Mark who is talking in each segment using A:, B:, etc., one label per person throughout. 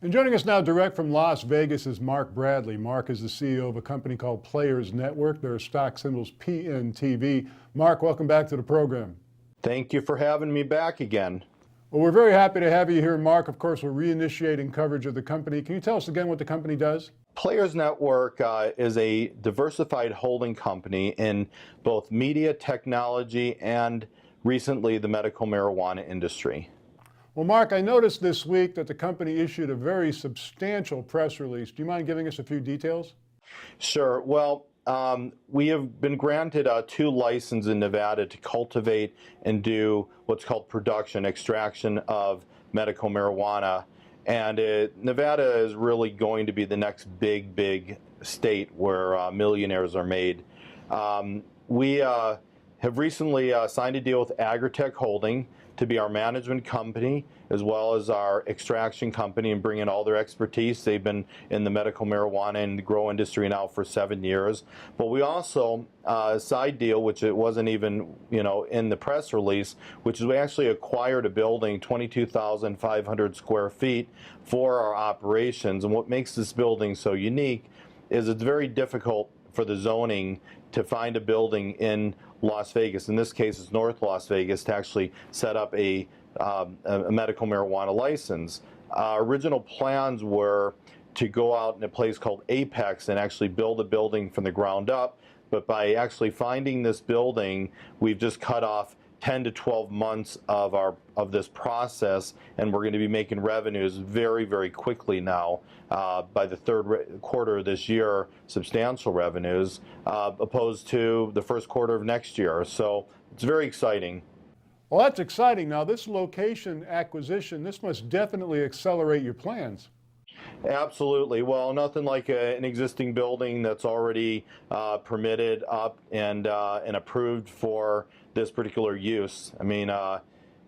A: And joining us now direct from Las Vegas is Mark Bradley. Mark is the CEO of a company called Players Network. Their stock symbol's PNTV. Mark, welcome back to the program.
B: Thank you for having me back again.
A: Well, we're very happy to have you here, Mark. Of course, we're reinitiating coverage of the company. Can you tell us again what the company does?
B: Players Network is a diversified holding company in both media, technology, and recently the medical marijuana industry.
A: Well, Mark, I noticed this week that the company issued a very substantial press release. Do you mind giving us a few details?
B: Sure. Well, we have been granted 2 licenses in Nevada to cultivate and do what's called production, extraction of medical marijuana. And Nevada is really going to be the next big state where millionaires are made. We have recently signed a deal with Agritech Holding to be our management company as well as our extraction company and bring in all their expertise. They've been in the medical marijuana and grow industry now for 7 years. But we also, a side deal, which it wasn't even in the press release, which is we actually acquired a building, 22,500 square feet for our operations. And what makes this building so unique is it's very difficult for the zoning to find a building in Las Vegas, in this case it's North Las Vegas, to actually set up a medical marijuana license. Our original plans were to go out in a place called Apex and actually build a building from the ground up, but by actually finding this building, we've just cut off 10 to 12 months of this process, and we're going to be making revenues very quickly now. By the third quarter of this year, substantial revenues, opposed to the first quarter of next year. So it's very exciting.
A: Well, that's exciting. Now, this location acquisition, this must definitely accelerate your plans.
B: Absolutely. Well, nothing like an existing building that's already permitted up and approved for this particular use. I mean,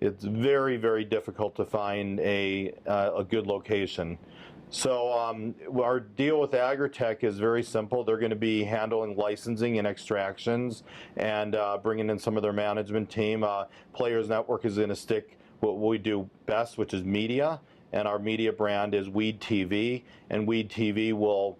B: it's very difficult to find a good location. So our deal with Agritech is very simple. They're going to be handling licensing and extractions and bringing in some of their management team. Players Network is going to stick what we do best, which is media. And our media brand is Weed TV, and Weed TV will,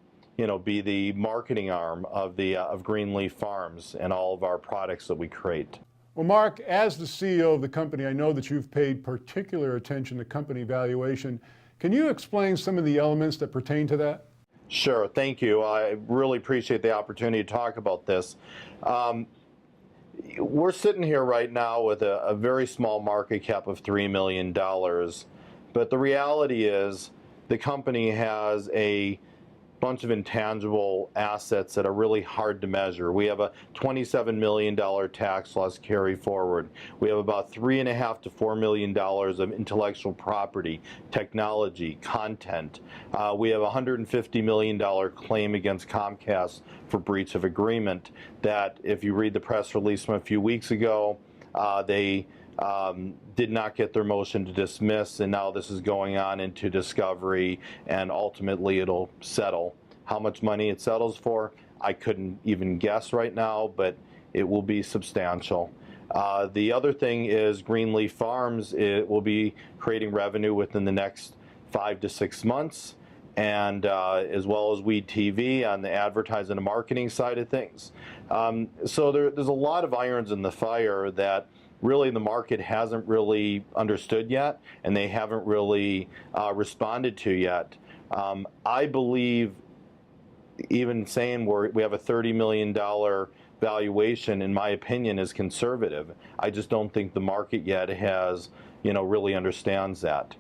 B: be the marketing arm of Greenleaf Farms and all of our products that we create.
A: Well, Mark, as the CEO of the company, I know that you've paid particular attention to company valuation. Can you explain some of the elements that pertain to that?
B: Sure, thank you. I really appreciate the opportunity to talk about this. We're sitting here right now with a very small market cap of $3 million. But the reality is the company has a bunch of intangible assets that are really hard to measure. We have a $27 million tax loss carry forward. We have about $3.5 to $4 million of intellectual property, technology, content. We have a $150 million claim against Comcast for breach of agreement that, if you read the press release from a few weeks ago, they did not get their motion to dismiss, and now this is going on into discovery, and ultimately it'll settle. How much money it settles for, I couldn't even guess right now, but it will be substantial. The other thing is Greenleaf Farms. It will be creating revenue within the next 5 to 6 months, and as well as Weed TV on the advertising and marketing side of things. So there's a lot of irons in the fire that really the market hasn't really understood yet, and they haven't really responded to yet. I believe even saying we have a $30 million valuation, in my opinion, is conservative. I just don't think the market yet has, really understands that.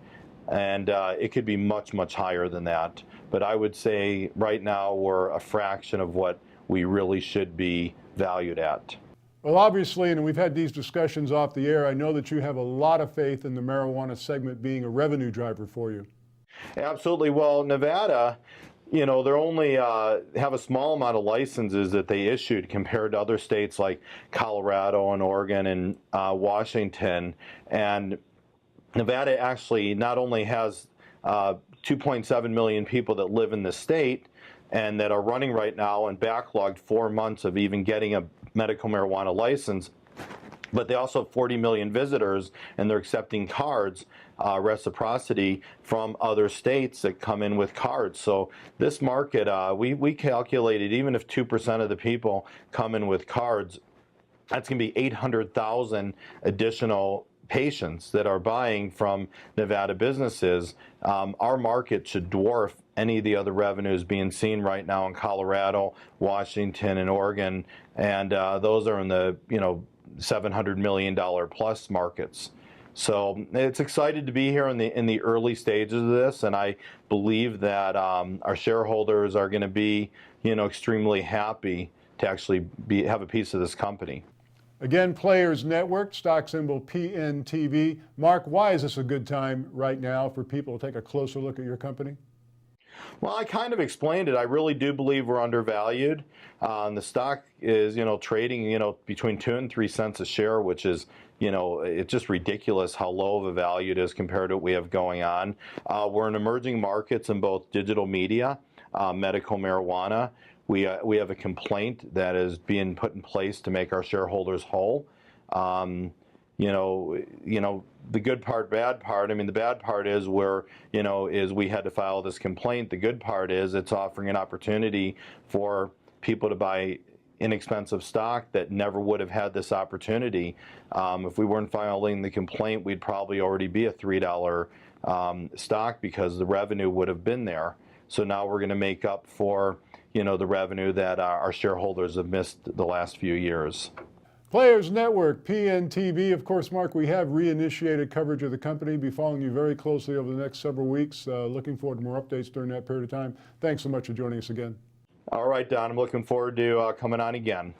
B: And it could be much higher than that. But I would say right now we're a fraction of what we really should be valued at.
A: Well, obviously, and we've had these discussions off the air, I know that you have a lot of faith in the marijuana segment being a revenue driver for you.
B: Absolutely. Well, Nevada, they only have a small amount of licenses that they issued compared to other states like Colorado and Oregon and Washington. And Nevada actually not only has 2.7 million people that live in the state and that are running right now and backlogged 4 months of even getting a medical marijuana license, but they also have 40 million visitors, and they're accepting cards, reciprocity from other states that come in with cards. So this market, we calculated even if 2% of the people come in with cards, that's going to be 800,000 additional patients that are buying from Nevada businesses. Our market should dwarf any of the other revenues being seen right now in Colorado, Washington, and Oregon, and those are in the $700 million plus markets. So it's excited to be here in the early stages of this, and I believe that our shareholders are going to be extremely happy to actually have a piece of this company.
A: Again, Players Network, stock symbol PNTV. Mark, why is this a good time right now for people to take a closer look at your company?
B: Well, I kind of explained it. I really do believe we're undervalued. The stock is, trading, between 2 and 3 cents a share, which is, it's just ridiculous how low of a value it is compared to what we have going on. We're in emerging markets in both digital media, medical marijuana. We have a complaint that is being put in place to make our shareholders whole. The good part, bad part. I mean, the bad part is we had to file this complaint. The good part is it's offering an opportunity for people to buy inexpensive stock that never would have had this opportunity. If we weren't filing the complaint, we'd probably already be a $3 stock because the revenue would have been there. So now we're going to make up for the revenue that our shareholders have missed the last few years.
A: Players Network, PNTV. Of course, Mark, we have reinitiated coverage of the company. Be following you very closely over the next several weeks. Looking forward to more updates during that period of time. Thanks so much for joining us again.
B: All right, Don, I'm looking forward to coming on again.